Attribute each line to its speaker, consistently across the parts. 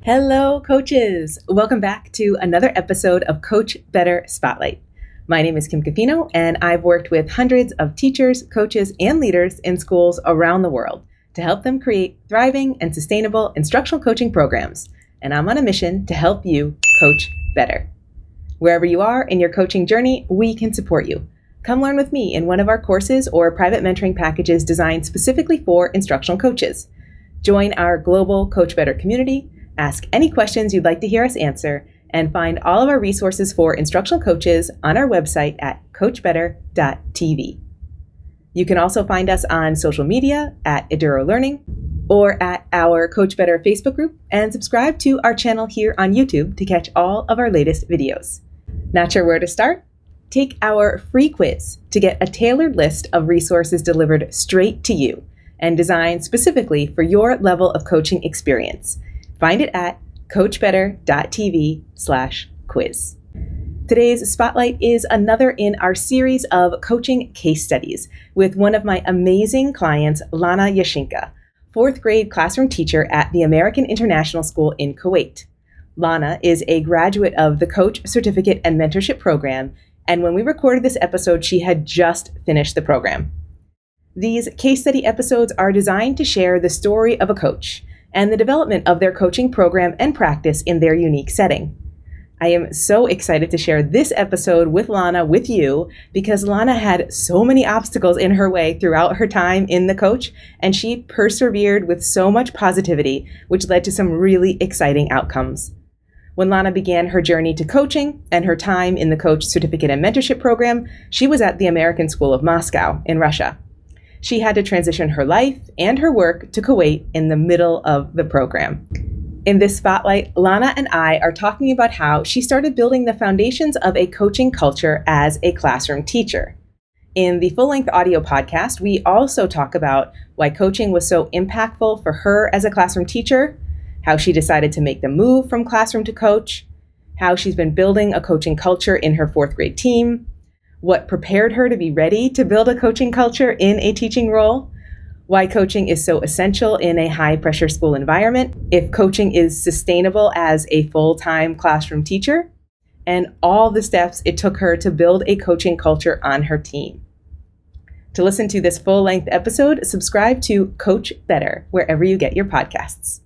Speaker 1: Hello, coaches. Welcome back to another episode of Coach Better Spotlight. My name is Kim Cafino, and I've worked with hundreds of teachers, coaches, and leaders in schools around the world to help them create thriving and sustainable instructional coaching programs. And I'm on a mission to help you coach better. Wherever you are in your coaching journey, we can support you. Come learn with me in one of our courses or private mentoring packages designed specifically for instructional coaches. Join our global Coach Better community. Ask any questions you'd like to hear us answer, and find all of our resources for instructional coaches on our website at coachbetter.tv. You can also find us on social media at Eduro Learning or at our Coach Better Facebook group, and subscribe to our channel here on YouTube to catch all of our latest videos. Not sure where to start? Take our free quiz to get a tailored list of resources delivered straight to you and designed specifically for your level of coaching experience. Find it at coachbetter.tv/quiz. Today's spotlight is another in our series of coaching case studies with one of my amazing clients, Lana Yashchyna, fourth grade classroom teacher at the American International School in Kuwait. Lana is a graduate of the Coach Certificate and Mentorship Program, and when we recorded this episode, she had just finished the program. These case study episodes are designed to share the story of a coach and the development of their coaching program and practice in their unique setting. I am so excited to share this episode with Lana with you because Lana had so many obstacles in her way throughout her time in the coach, and she persevered with so much positivity, which led to some really exciting outcomes. When Lana began her journey to coaching and her time in the Coach Certificate and Mentorship Program, she was at the American School of Moscow in Russia. She had to transition her life and her work to Kuwait in the middle of the program. In this spotlight, Lana and I are talking about how she started building the foundations of a coaching culture as a classroom teacher. In the full-length audio podcast, we also talk about why coaching was so impactful for her as a classroom teacher, how she decided to make the move from classroom to coach, how she's been building a coaching culture in her fourth grade team, what prepared her to be ready to build a coaching culture in a teaching role, why coaching is so essential in a high-pressure school environment, if coaching is sustainable as a full-time classroom teacher, and all the steps it took her to build a coaching culture on her team. To listen to this full-length episode, subscribe to Coach Better wherever you get your podcasts.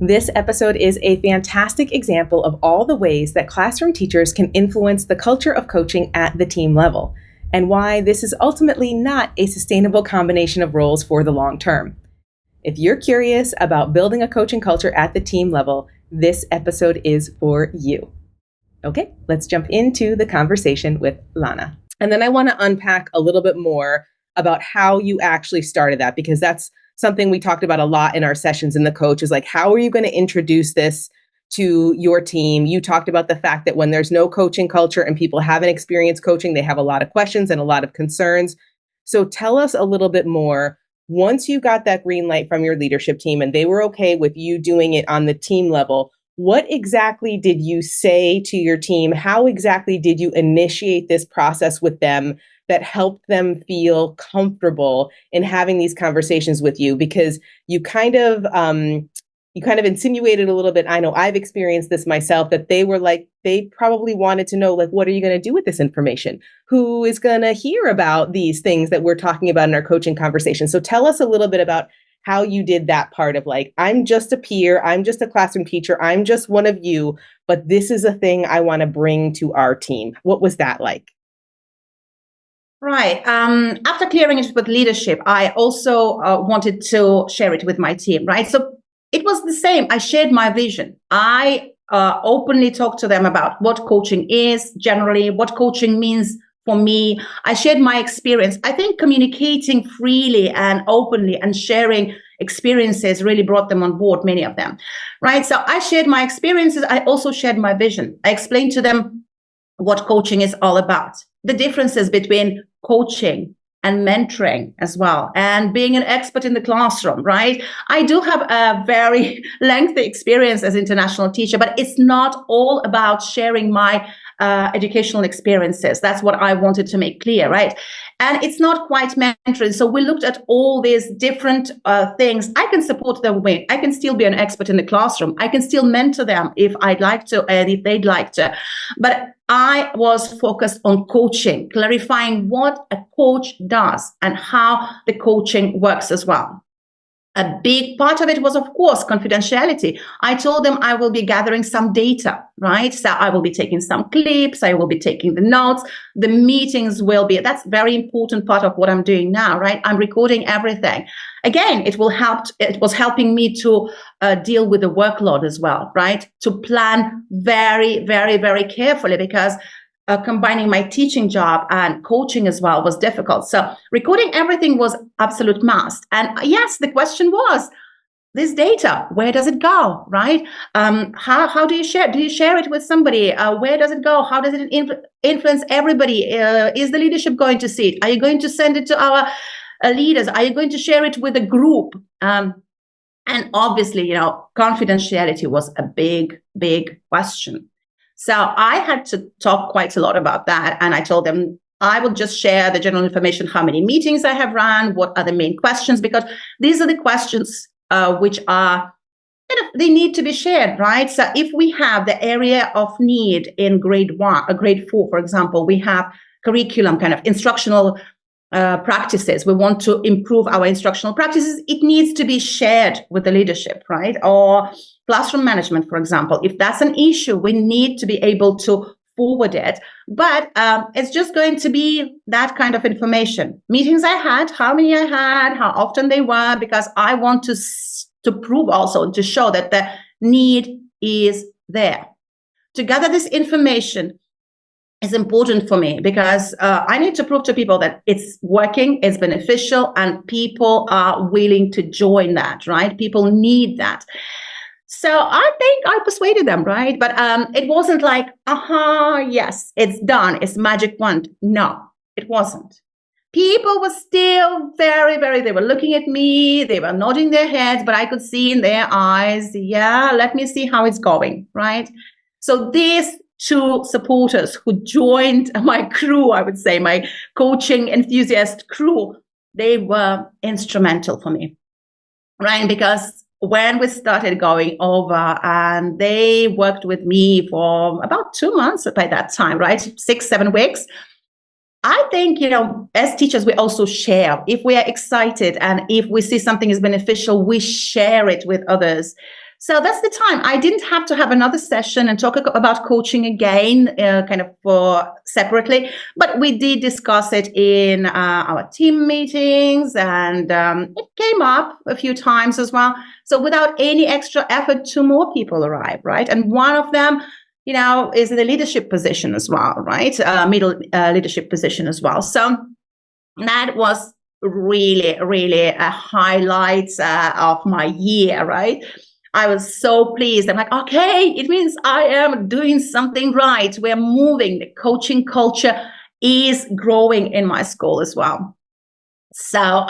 Speaker 1: This episode is a fantastic example of all the ways that classroom teachers can influence the culture of coaching at the team level, and why this is ultimately not a sustainable combination of roles for the long term. If you're curious about building a coaching culture at the team level, this episode is for you. Okay, let's jump into the conversation with Lana. And then I want to unpack a little bit more about how you actually started that, because that's something we talked about a lot in our sessions in the coach is like, how are you going to introduce this to your team? You talked about the fact that when there's no coaching culture and people haven't experienced coaching, they have a lot of questions and a lot of concerns. So tell us a little bit more. Once you got that green light from your leadership team and they were okay with you doing it on the team level, what exactly did you say to your team? How exactly did you initiate this process with them that helped them feel comfortable in having these conversations with you? Because you kind of insinuated a little bit, I know I've experienced this myself, that they were like, they probably wanted to know, like, what are you going to do with this information? Who is going to hear about these things that we're talking about in our coaching conversation? So tell us a little bit about how you did that part of like, I'm just a peer, I'm just a classroom teacher, I'm just one of you, but this is a thing I want to bring to our team. What was that like?
Speaker 2: Right. After clearing it with leadership, I also wanted to share it with my team, right? So it was the same. I shared my vision. I openly talked to them about what coaching is generally, what coaching means for me. I shared my experience. I think communicating freely and openly and sharing experiences really brought them on board, many of them, right? So I shared my experiences. I also shared my vision. I explained to them what coaching is all about, the differences between coaching and mentoring as well, and being an expert in the classroom, right? I do have a very lengthy experience as international teacher, but it's not all about sharing my educational experiences. That's what I wanted to make clear, right? And it's not quite mentoring. So we looked at all these different things. I can support them with. I can still be an expert in the classroom. I can still mentor them if I'd like to and if they'd like to. But I was focused on coaching, clarifying what a coach does and how the coaching works as well. A big part of it was, of course, confidentiality. I told them I will be gathering some data, right? So I will be taking some clips. I will be taking the notes. The meetings will be, that's very important part of what I'm doing now, right? I'm recording everything. Again, it was helping me to deal with the workload as well, right? To plan very, very, very carefully because combining my teaching job and coaching as well was difficult. So recording everything was absolute must. And yes, the question was, this data, where does it go, right? How do you share? Do you share it with somebody? Where does it go? How does it influence everybody? Is the leadership going to see it? Are you going to send it to our leaders? Are you going to share it with a group? And obviously, confidentiality was a big, big question. So I had to talk quite a lot about that. And I told them I will just share the general information, how many meetings I have run, what are the main questions, because these are the questions which are, they need to be shared, right? So if we have the area of need in grade 4, for example, we have curriculum, kind of instructional practices. We want to improve our instructional practices. It needs to be shared with the leadership, right? Or classroom management, for example. If that's an issue, we need to be able to forward it. But it's just going to be that kind of information. Meetings I had, how many I had, how often they were, because I want to prove also, to show that the need is there. To gather this information is important for me because I need to prove to people that it's working, it's beneficial, and people are willing to join that, right? People need that. So I think I persuaded them, right? But it wasn't like, yes, it's done, it's magic wand. No, it wasn't. People were still very, very, they were looking at me, they were nodding their heads, but I could see in their eyes, yeah, let me see how it's going, right? So these two supporters who joined my crew, I would say, my coaching enthusiast crew, they were instrumental for me, right? Because when we started going over, and they worked with me for about 2 months by that time, right? 6-7 weeks. I think, as teachers, we also share. If we are excited and if we see something is beneficial, we share it with others. So that's the time. I didn't have to have another session and talk about coaching again, separately, but we did discuss it in our team meetings, and it came up a few times as well. So without any extra effort, 2 more people arrived, right? And one of them, is in a leadership position as well, right? Middle leadership position as well. So that was really, really a highlight of my year, right? I was so pleased. I'm like, okay, it means I am doing something right. We're moving. The coaching culture is growing in my school as well. So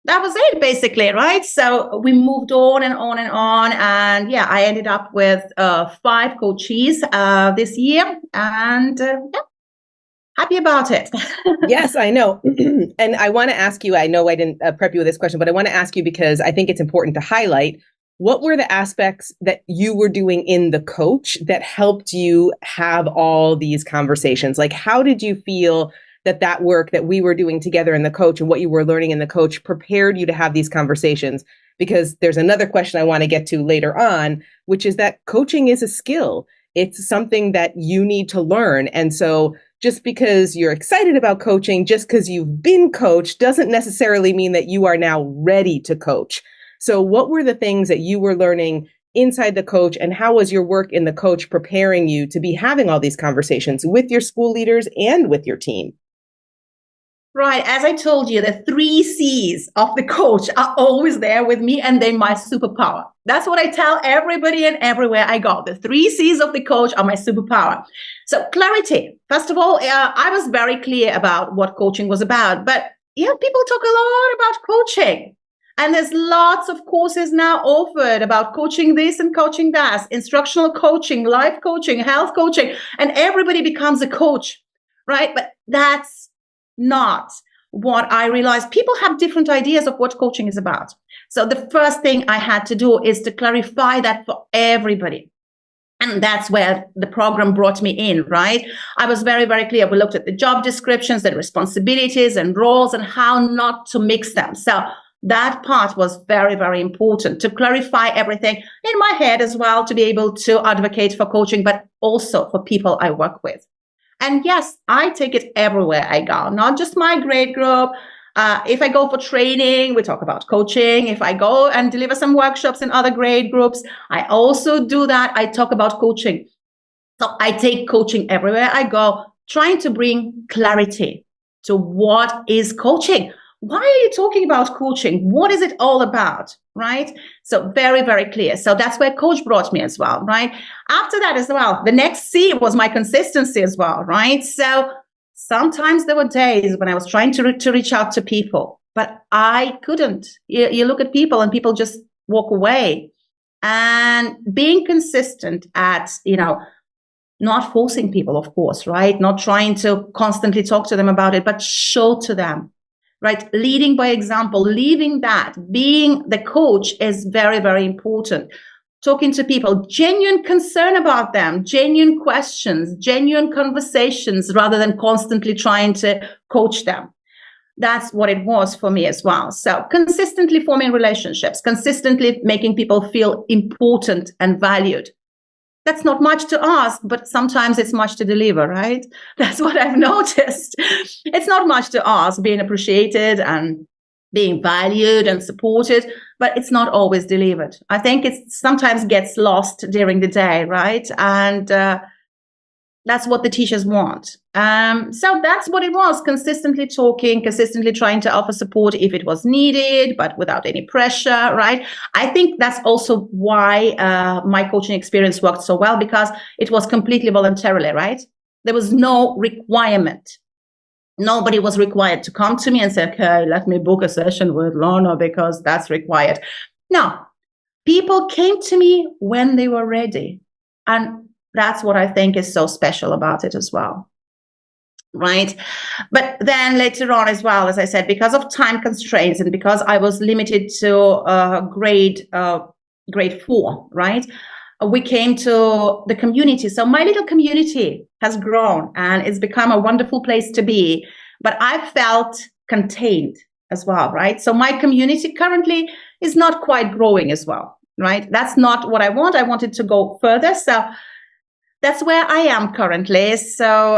Speaker 2: that was it, basically, right? So we moved on and on and on. And yeah, I ended up with 5 coachees this year. And happy about it.
Speaker 1: Yes, I know. And I want to ask you, I know I didn't prep you with this question, but I want to ask you because I think it's important to highlight, what were the aspects that you were doing in the coach that helped you have all these conversations? Like, how did you feel that work that we were doing together in the coach and what you were learning in the coach prepared you to have these conversations? Because there's another question I want to get to later on, which is that coaching is a skill. It's something that you need to learn. And so just because you're excited about coaching, just because you've been coached, doesn't necessarily mean that you are now ready to coach. So what were the things that you were learning inside the coach, and how was your work in the coach preparing you to be having all these conversations with your school leaders and with your team?
Speaker 2: Right. As I told you, the 3 C's of the coach are always there with me, and they're my superpower. That's what I tell everybody and everywhere I go. The 3 C's of the coach are my superpower. So clarity. First of all, I was very clear about what coaching was about, but people talk a lot about coaching. And there's lots of courses now offered about coaching this and coaching that, instructional coaching, life coaching, health coaching, and everybody becomes a coach, right? But that's not what I realized. People have different ideas of what coaching is about. So the first thing I had to do is to clarify that for everybody. And that's where the program brought me in, right? I was very, very clear. We looked at the job descriptions, the responsibilities and roles, and how not to mix them. So that part was very, very important to clarify everything in my head as well, to be able to advocate for coaching, but also for people I work with. And yes, I take it everywhere I go, not just my grade group. If I go for training, we talk about coaching. If I go and deliver some workshops in other grade groups, I also do that. I talk about coaching. So I take coaching everywhere I go, trying to bring clarity to what is coaching. Why are you talking about coaching? What is it all about? Right? So very, very clear. So that's where coach brought me as well. Right? After that as well, the next C was my consistency as well. Right? So sometimes there were days when I was trying to reach out to people, but I couldn't. You look at people and people just walk away. And being consistent at, not forcing people, of course, right? Not trying to constantly talk to them about it, but show to them. Right? Leading by example, leaving that, being the coach is very, very important. Talking to people, genuine concern about them, genuine questions, genuine conversations, rather than constantly trying to coach them. That's what it was for me as well. So consistently forming relationships, consistently making people feel important and valued. That's not much to ask, but sometimes it's much to deliver, right? That's what I've noticed. It's not much to ask, being appreciated and being valued and supported, but it's not always delivered. I think it sometimes gets lost during the day, right? And that's what the teachers want. So that's what it was, consistently talking, consistently trying to offer support if it was needed, but without any pressure, right? I think that's also why my coaching experience worked so well, because it was completely voluntarily, right? There was no requirement. Nobody was required to come to me and say, okay, let me book a session with Lana because that's required. No, people came to me when they were ready. And that's what I think is so special about it as well. Right. But then later on as well, as I said, because of time constraints and because I was limited to grade 4, right? We came to the community. So my little community has grown and it's become a wonderful place to be. But I felt contained as well, right? So my community currently is not quite growing as well, right? That's not what I want. I wanted to go further. So that's where I am currently. So,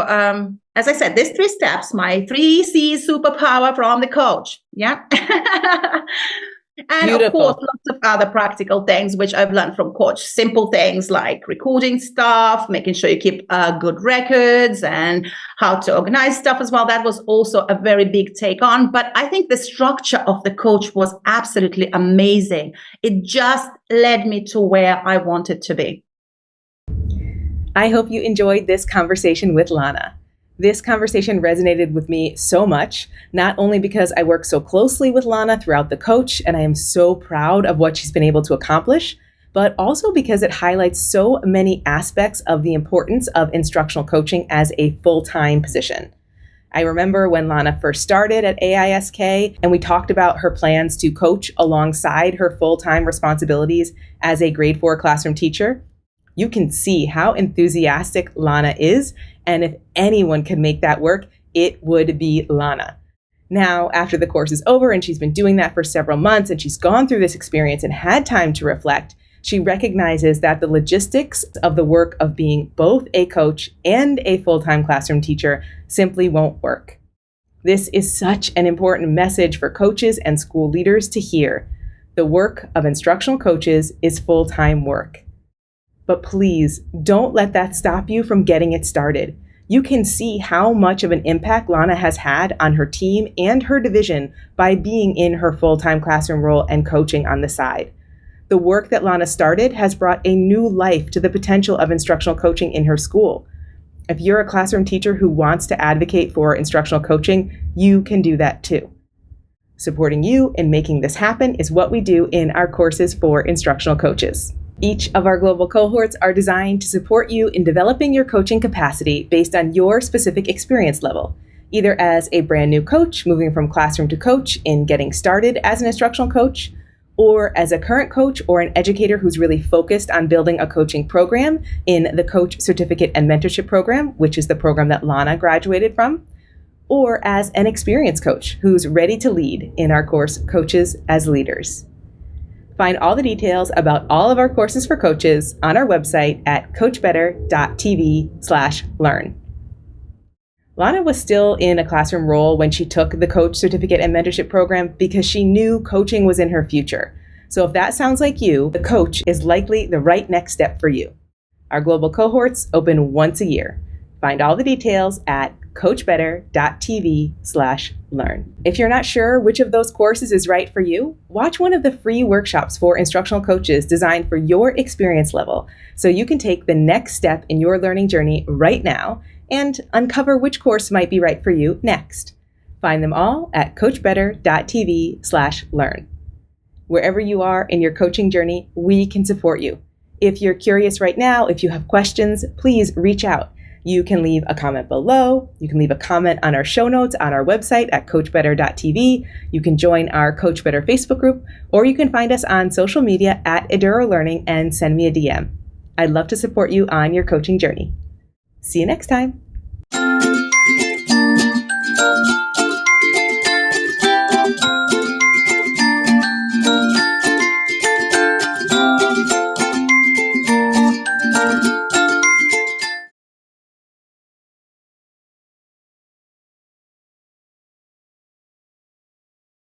Speaker 2: as I said, there's 3 steps, my 3 C's superpower from the coach. Yeah. And
Speaker 1: Beautiful.
Speaker 2: of course, lots of other practical things, which I've learned from coach. Simple things like recording stuff, making sure you keep good records and how to organize stuff as well. That was also a very big take on. But I think the structure of the coach was absolutely amazing. It just led me to where I wanted to be.
Speaker 1: I hope you enjoyed this conversation with Lana. This conversation resonated with me so much, not only because I work so closely with Lana throughout the coach, and I am so proud of what she's been able to accomplish, but also because it highlights so many aspects of the importance of instructional coaching as a full-time position. I remember when Lana first started at AISK, and we talked about her plans to coach alongside her full-time responsibilities as a grade 4 classroom teacher. You can see how enthusiastic Lana is, and if anyone could make that work, it would be Lana. Now, after the course is over and she's been doing that for several months and she's gone through this experience and had time to reflect, she recognizes that the logistics of the work of being both a coach and a full-time classroom teacher simply won't work. This is such an important message for coaches and school leaders to hear. The work of instructional coaches is full-time work. But please don't let that stop you from getting it started. You can see how much of an impact Lana has had on her team and her division by being in her full-time classroom role and coaching on the side. The work that Lana started has brought a new life to the potential of instructional coaching in her school. If you're a classroom teacher who wants to advocate for instructional coaching, you can do that too. Supporting you in making this happen is what we do in our courses for instructional coaches. Each of our global cohorts are designed to support you in developing your coaching capacity based on your specific experience level, either as a brand new coach moving from classroom to coach in getting started as an instructional coach, or as a current coach or an educator who's really focused on building a coaching program in the Coach Certificate and Mentorship Program, which is the program that Lana graduated from, or as an experienced coach who's ready to lead in our course, Coaches as Leaders. Find all the details about all of our courses for coaches on our website at coachbetter.tv/learn. Lana was still in a classroom role when she took the Coach Certificate and Mentorship Program because she knew coaching was in her future. So if that sounds like you, the coach is likely the right next step for you. Our global cohorts open once a year. Find all the details at coachbetter.tv/learn. If you're not sure which of those courses is right for you, watch one of the free workshops for instructional coaches designed for your experience level so you can take the next step in your learning journey right now and uncover which course might be right for you next. Find them all at coachbetter.tv/learn. Wherever you are in your coaching journey, we can support you. If you're curious right now, if you have questions, please reach out. You can leave a comment below. You can leave a comment on our show notes on our website at coachbetter.tv. You can join our Coach Better Facebook group, or you can find us on social media at Eduro Learning and send me a DM. I'd love to support you on your coaching journey. See you next time.